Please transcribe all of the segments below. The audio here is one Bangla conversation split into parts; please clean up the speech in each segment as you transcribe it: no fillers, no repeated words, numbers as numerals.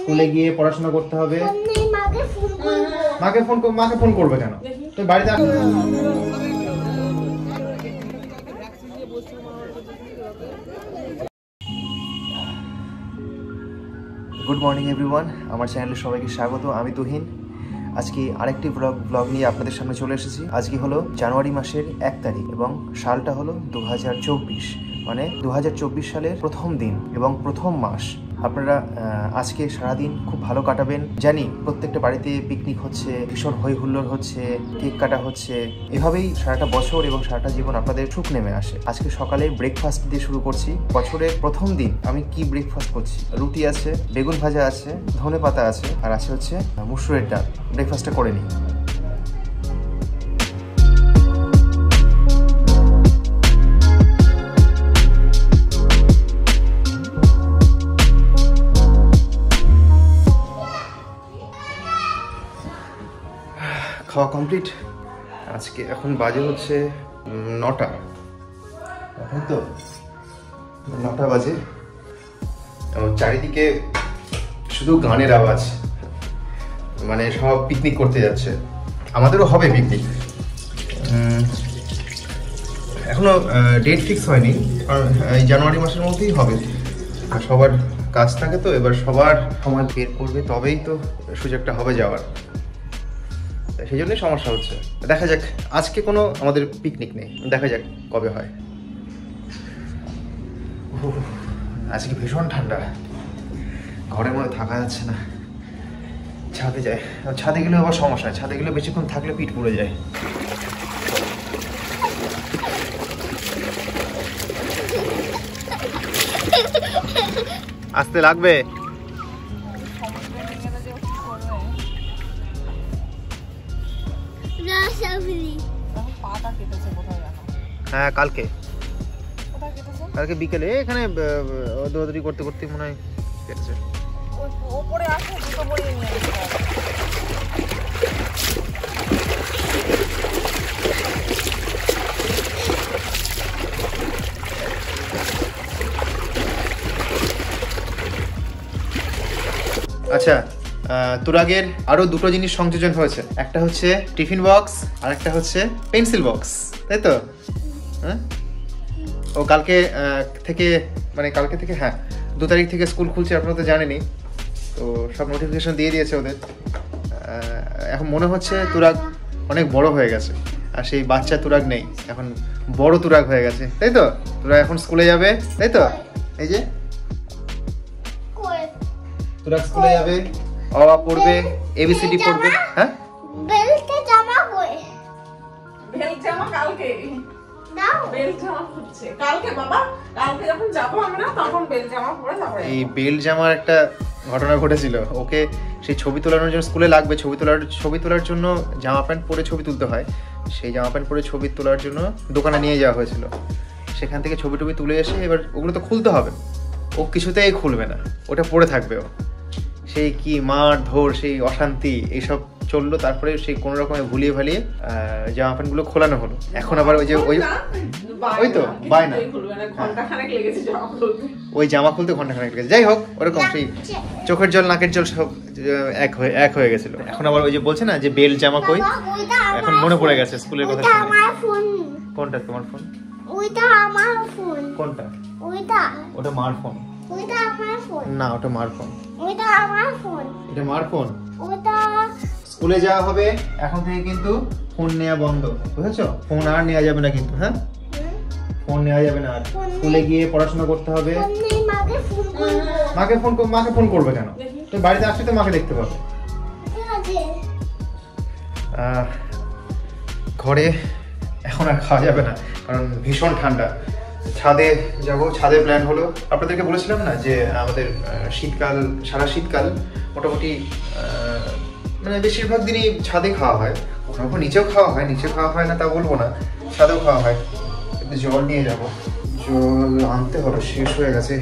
স্কুলে গিয়ে পড়াশোনা করতে হবে। মাকে ফোন করবে কেন? তুমি বাড়িতে গুড মর্নিং এভরিওয়ান, আমার চ্যানেলে সবাইকে স্বাগত। আমি তুহিন। আজকে আরেকটি ব্লগ নিয়ে আপনাদের সামনে চলে এসেছি। আজকে হলো জানুয়ারি মাসের 1 তারিখ এবং সালটা হলো 2024, মানে 2024 সালের প্রথম দিন এবং প্রথম মাস। আপনারা আজকে সারাদিন খুব ভালো কাটাবেন জানি। প্রত্যেকটা বাড়িতে পিকনিক হচ্ছে, ভীষণ হই হুল্লোড় হচ্ছে, কেক কাটা হচ্ছে। এভাবেই সারাটা বছর এবং সারাটা জীবন আপনাদের সুখ নেমে আসে। আজকে সকালে ব্রেকফাস্ট দিয়ে শুরু করছি। বছরের প্রথম দিন আমি কি ব্রেকফাস্ট করছি? রুটি আছে, বেগুন ভাজা আছে, ধনে পাতা আছে, আর আছে হচ্ছে মুসুরের ডাল। ব্রেকফাস্টটা করে নিই। খাওয়া কমপ্লিট। আজকে এখন বাজে হচ্ছে 9টা, তো 9টা বাজে। চারিদিকে শুধু গানের আওয়াজ, মানে সব পিকনিক করতে যাচ্ছে। আমাদেরও হবে পিকনিক, এখনো ডেট ফিক্স হয়নি, কারণ এই জানুয়ারি মাসের মধ্যেই হবে। আর সবার কাজ থাকে, তো এবার সবার সময় বের করবে, তবেই তো সুযোগটা হবে যাওয়ার। সেই জন্যই সমস্যা হচ্ছে। দেখা যাক, আজকে কোনো আমাদের পিকনিক নেই, দেখা যাক কবে হয়। আজকে ভীষণ ঠান্ডা, ঘরের মধ্যে থাকা যাচ্ছে না। ছাদে যায়, ছাদে গেলেও আবার সমস্যা। ছাদে গেলে বেশিক্ষণ থাকলে পিঠ পুড়ে যায়। আসতে লাগবে। হ্যাঁ, কালকে বিকেলে এখানে দৌড়াদৌড়ি করতে করতে মনে হয় কেটেছে। আচ্ছা, তুরাগের আরো দুটো জিনিস সংযোজন হয়েছে। একটা হচ্ছে টিফিন বক্স আর একটা হচ্ছে পেন্সিল বক্স, তাই তো? হ্যাঁ, ও কালকে থেকে হ্যাঁ 2 তারিখ থেকে স্কুল খুলছে, আপনারা তো জানেনই। তো সব নোটিফিকেশন দিয়ে দিয়েছে ওদের। এখন মনে হচ্ছে তুরাগ অনেক বড় হয়ে গেছে, আর সেই বাচ্চা তুরাগ নেই, এখন বড় তুরাগ হয়ে গেছে, তাই তো? তুরাগ এখন স্কুলে যাবে, তাই তো? এই যে তুরাগ স্কুলে যাবে, অ আ পড়বে, এবিসিডি পড়বে। হ্যাঁ, বেলটা জামা কই? বেল জামা কালকে দাও। বেল জামা হচ্ছে কালকে বাবা, কালকে যখন যাবো আমরা তখন বেল জামা পরে যাবো। এই বেল জামার একটা ঘটনা ঘটেছিল। ওকে সেই ছবি তোলানোর জন্য স্কুলে লাগবে, ছবি তোলার জন্য জামা প্যান্ট পরে ছবি তুলতে হয়। সেই জামা প্যান্ট পরে ছবি তোলার জন্য দোকানে নিয়ে যাওয়া হয়েছিল। সেখান থেকে ছবি টবি তুলে এসে এবার ওগুলো তো খুলতে হবে। ও কিছুতেই খুলবে না, ওটা পরে থাকবে। ও সেই কি মার ধর, সেই অশান্তি এইসব চললো। তারপরে সেই কোনো রকমে ভুলিয়ে ভালিয়ে জামা প্যান্টগুলো খোলানো হলো। এখন আবার ওই তো বায়না, ওই জামা খুলতে ঘন্টাখানেক লেগেছে। যাই হোক, ওরকম সেই চোখের জল নাকের জল সব এক হয়ে গেছিল। এখন আবার ওই যে বলছে না যে বেল জামা কই, এখন মনে পড়ে গেছে স্কুলের কথা শুনে। কোনটা তোমার ফোন? ওইটা আমার ফোন। কোনটা? ওটা মার ফোন। ওইটা আমার ফোন না, ওটা মার ফোন। ওইটা আমার ফোন। এটা মার ফোন। ওটা স্কুলে যাওয়া হবে এখন থেকে, কিন্তু ফোন নেওয়া বন্ধ, বুঝেছো? ফোন আর নেওয়া যাবে না কিন্তু। হ্যাঁ, ফোন নেওয়া যাবে না আর। স্কুলে গিয়ে পড়াশোনা করতে হবে। মাকে ফোন করবে কেন? তুমি বাড়িতে আসলে তো মাকে দেখতে পাবে। ঘরে এখন আর খাওয়া যাবে না, কারণ ভীষণ ঠান্ডা। ছাদে যাব, ছাদে প্ল্যান হলো। আপনাদেরকে বলেছিলাম না যে আমাদের শীতকাল, সারা শীতকাল মোটামুটি মানে বেশিরভাগ দিনই ছাদে খাওয়া হয়। ওখানে নিচেও খাওয়া হয়, নিচে খাওয়া হয় না তা বলবো না, ছাদেও খাওয়া হয়। কিন্তু জল নিয়ে যাব, জল আনতে হবে, শেষ হয়ে গেছে।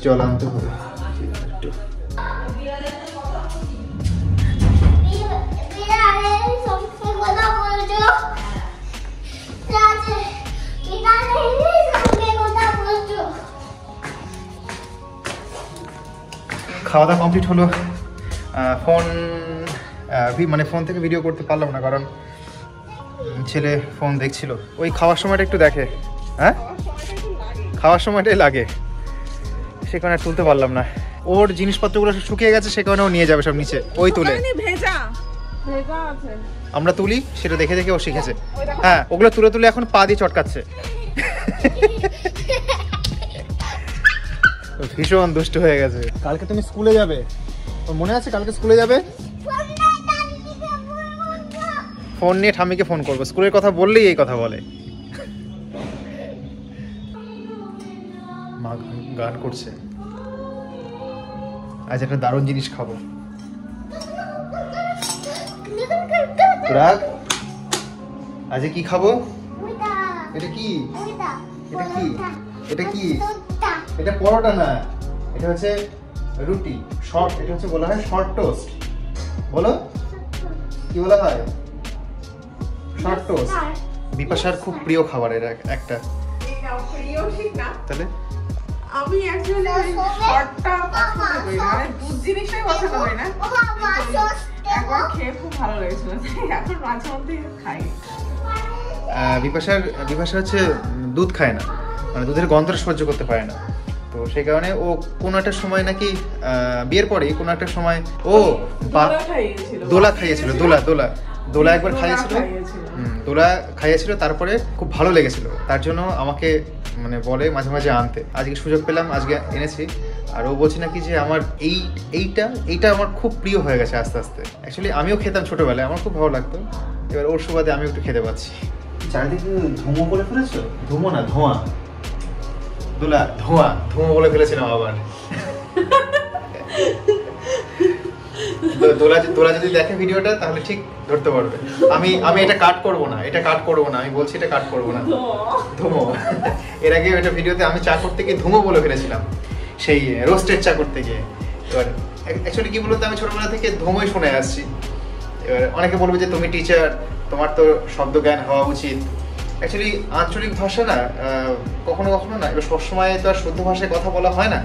জল আনতে হবে। খাওয়া দাওয়া কমপ্লিট হলো। ফোন মানে ফোন থেকে ভিডিও করতে পারলাম না, কারণ ছেলে ফোন দেখছিল। ওই খাওয়ার সময়টা একটু দেখে, হ্যাঁ খাওয়ার সময়টাই লাগে, সে কারণে তুলতে পারলাম না। ওর জিনিসপত্রগুলো শুকিয়ে গেছে, সে কারণে ও নিয়ে যাবে সব নিচে, ওই তুলে আমরা তুলি, সেটা দেখে দেখে ও শিখেছে। হ্যাঁ, ওগুলো তুলে তুলে এখন পা দিয়ে চটকাচ্ছে। ভীষণ দুষ্ট হয়ে গেছে। কালকে তুমি স্কুলে যাবে, ওর মনে আছে কালকে স্কুলে যাবে? ফোন নিয়ে ঠাম্মিকে ফোন করবো, স্কুলের কথা বললেই এই কথা বলে। মা গান করছে, আজ একটা দারুণ জিনিস খাবো। রাগ, আজ কি খাবো? এটা কি? এটা কি? এটা কি? এটা পরোটা না, এটা হচ্ছে রুটি শর্ট, এটা হচ্ছে বলা হয় শর্ট টোস্ট। বলো কি বলা হয়? Short toast. বিপাশার খুব প্রিয় খাবারের একটা। প্রিয় ঠিক না, তাহলে আমি অ্যাকচুয়ালি শর্টটা পছন্দ করি না, মানে দুধ জিনিসটাই পছন্দ করি না। একবার খেয়ে খুব ভালো লেগেছিল, এখন মাঝে মধ্যে খাই। বিপাশা হচ্ছে দুধ খায় না, মানে দুধের গন্ধটা সহ্য করতে পারে না। তো সেই কারণে ও কোনো একটা সময় নাকি বিয়ের পরেই কোনো একটা সময় ও দোলা খাইয়েছিল, দোলা একবার খাইয়েছিল। দোলা খাইয়েছিল, তারপরে খুব ভালো লেগেছিল, তার জন্য আমাকে মানে বলে মাঝে মাঝে আনতে। আজকে সুযোগ পেলাম, আজকে এনেছি। আর ও বলছে নাকি যে আমার এইটা আমার খুব প্রিয় হয়ে গেছে আস্তে আস্তে। অ্যাকচুয়ালি আমিও খেতাম ছোটবেলায়, আমার খুব ভালো লাগতো, এবার ওর সুবাদে আমি একটু খেতে পাচ্ছি। চারিদিকে ধুমো বলে ফেলেছো? ধুমো না, ধোঁয়া। দোলা ধোঁয়া, ধুমো বলে ফেলেছিলাম আবার। দোলা যদি দেখে ভিডিওটা তাহলে ঠিক ধরতে পারবে। আমি এটা কাট করব না, আমি বলছি এটা কাট করব না। ধুমো, এর আগে একটা ভিডিওতে আমি চা করতে গিয়ে ধুমো বলে ফেলেছিলাম, সেই রোস্টেড চা করতে গিয়ে। এবার অ্যাকচুয়ালি কি বলতো, আমি ছোটবেলা থেকে ধুমোই শুনে আসছি। এবার অনেকে বলবে যে তুমি টিচার, তোমার তো শব্দ জ্ঞান হওয়া উচিত। অ্যাকচুয়ালি আঞ্চলিক ভাষা না কখনো কখনো না, এবার সবসময় তো আর শুদ্ধ ভাষায় কথা বলা হয় না,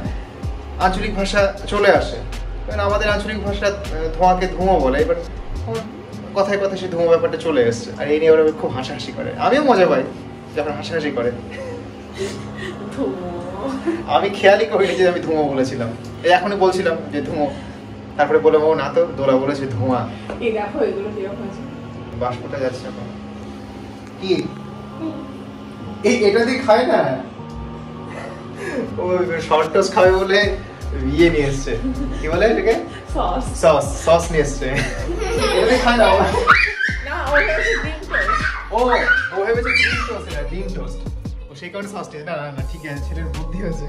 আঞ্চলিক ভাষা চলে আসে। কারণ আমাদের আঞ্চলিক ভাষা ধোঁয়াকে ধুমো বলে, এবার কথায় কথায় সেই ধুমো ব্যাপারটা চলে এসছে। আর এই নিয়ে ওরা খুব হাসাহাসি করে, আমিও মজা পাই যখন হাসাহাসি করে। আমি খেয়ালই করিনি যে আমি ধুমো বলেছিলাম, এই এখনই বলছিলাম যে ধুমো, তারপরে বললাম ও না তো, দোলা বলেছে ধোঁয়া। এই দেখো এগুলো কিরকম আছে, বাষ্পটা যাচ্ছে এখন। কি এটা দিয়ে খায় না, ও শর্ট টোস্ট খাবে বলে ইয়ে নিয়ে এসছে, কি বলে এটাকে, সস নিয়ে এসছে। এটা দিয়ে খায় না, না ও ভেবেছে ডিম টোস্ট। ও ভেবেছে ডিম টোস্ট, এটা ডিম টোস্ট, ও সেই কারণে সস নিয়ে। না না ঠিক আছে, ছেলের বুদ্ধি হয়েছে,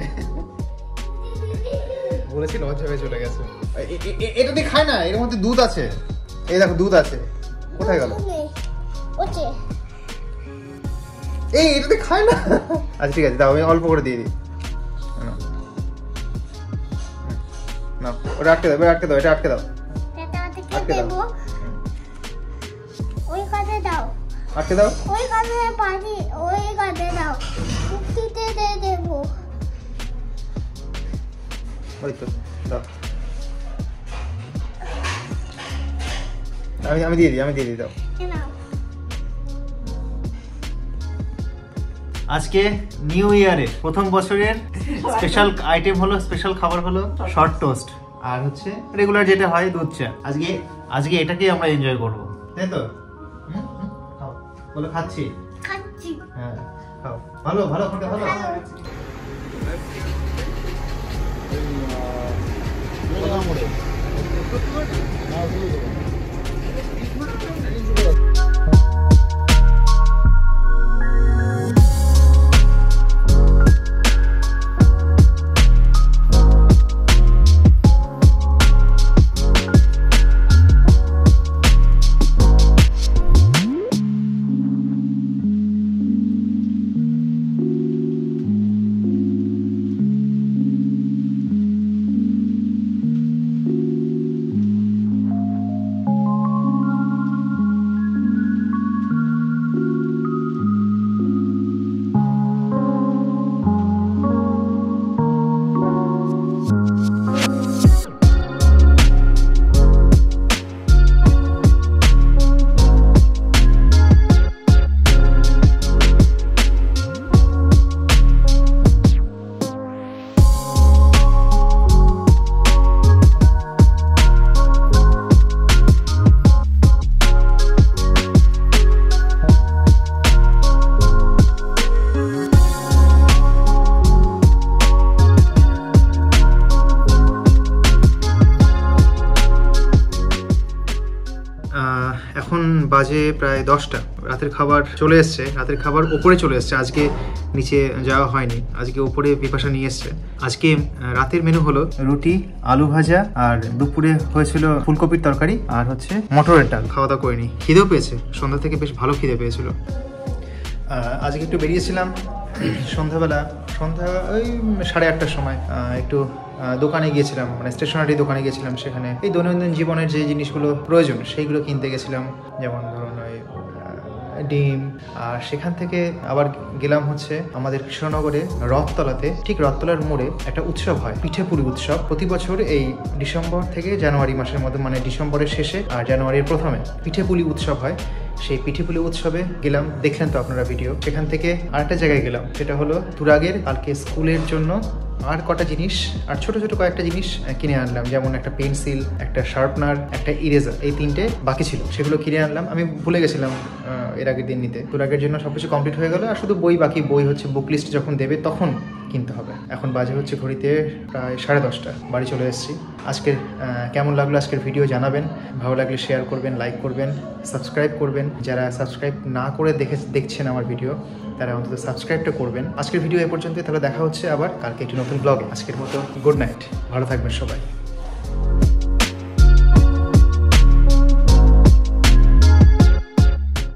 বলেছি লজ্জা হয়ে চলে গেছে। এটা দিয়ে খায় না, এর মধ্যে দুধ আছে, এই দেখো দুধ আছে, কোথায় গেল? এই এটাতে খায় না। আচ্ছা ঠিক আছে, দাও আমি অল্প করে দিয়ে দিই। না ওটা আটকে দাও, আটকে দাও, এটা আটকে দাও, আটকে দাও, ওই কাছে দাও, আটকে দাও, ওই কাছে পানি, ওই কাছে দাও, কুক্তিতে দে দেবো। ওই তো দাও, আমি দিয়ে দিই, দাও। আজকে নিউ ইয়ারের প্রথম বছরের স্পেশাল আইটেম হলো, স্পেশাল খাবার হলো শর্ট টোস্ট, আর হচ্ছে রেগুলার যেটা হয় দুধ চা। আজকে এটাকেই আমরা এনজয় করবো, তাই তো? খাও, বলো খাচ্ছি। হ্যাঁ খাও, ভালো ভালো খেতে, ভালো। এখন বাজে প্রায় 10টা। রাতের খাবার চলে এসছে, রাতের খাবার ওপরে চলে এসছে। আজকে নিচে যাওয়া হয়নি, আজকে ওপরে বিপাশা নিয়ে এসছে। আজকে রাতের মেনু হলো রুটি, আলু ভাজা, আর দুপুরে হয়েছিল ফুলকপির তরকারি আর হচ্ছে মটরের ডাল। খাওয়া দাওয়া করিনি, খিদেও পেয়েছে, সন্ধ্যা থেকে বেশ ভালো খিদে পেয়েছিল। আজকে একটু বেরিয়েছিলাম সন্ধ্যা ওই 8:30টার সময় একটু দোকানে গিয়েছিলাম, মানে স্টেশনারি দোকানে গিয়েছিলাম। সেখানে এই দৈনন্দিন জীবনের যে জিনিসগুলো প্রয়োজন সেইগুলো কিনতে গেছিলাম, যেমন ধরুন ওই ডিম। আর সেখান থেকে আবার গেলাম হচ্ছে আমাদের কৃষ্ণনগরে রথতলাতে, ঠিক রথতলার মোড়ে একটা উৎসব হয়, পিঠেপুলি উৎসব। প্রতি বছর এই ডিসেম্বর থেকে জানুয়ারি মাসের মধ্যে, মানে ডিসেম্বরের শেষে আর জানুয়ারির প্রথমে পিঠেপুলি উৎসব হয়। সেই পিঠেপুলি উৎসবে গেলাম, দেখলেন তো আপনারা ভিডিও। সেখান থেকে আরেকটা জায়গায় গেলাম, সেটা হলো তুরাগের। কালকে স্কুলের জন্য আর কটা জিনিস, আর ছোট ছোট কয়েকটা জিনিস কিনে আনলাম, যেমন একটা পেন্সিল, একটা শার্পনার, একটা ইরেজার। এই 3টে বাকি ছিল, সেগুলো কিনে আনলাম। আমি ভুলে গেছিলাম এর আগের দিন নিতে। তুরাগের জন্য সবকিছু কমপ্লিট হয়ে গেল, আর শুধু বই বাকি। বই হচ্ছে বুক লিস্ট যখন দেবে তখন কিনতে হবে। এখন বাজে হচ্ছে ঘড়িতে প্রায় 10:30। বাড়ি চলে এসেছি। আজকের কেমন লাগলো আজকের ভিডিও জানাবেন। ভালো লাগলে শেয়ার করবেন, লাইক করবেন, সাবস্ক্রাইব করবেন। যারা সাবস্ক্রাইব না করে দেখছেন আমার ভিডিও, তারা অন্তত সাবস্ক্রাইবটা করবেন। আজকের ভিডিও এ পর্যন্ত, তাহলে দেখা হচ্ছে আবার কালকে একটি নতুন ব্লগে। আজকের মতো গুড নাইট, ভালো থাকবেন সবাই।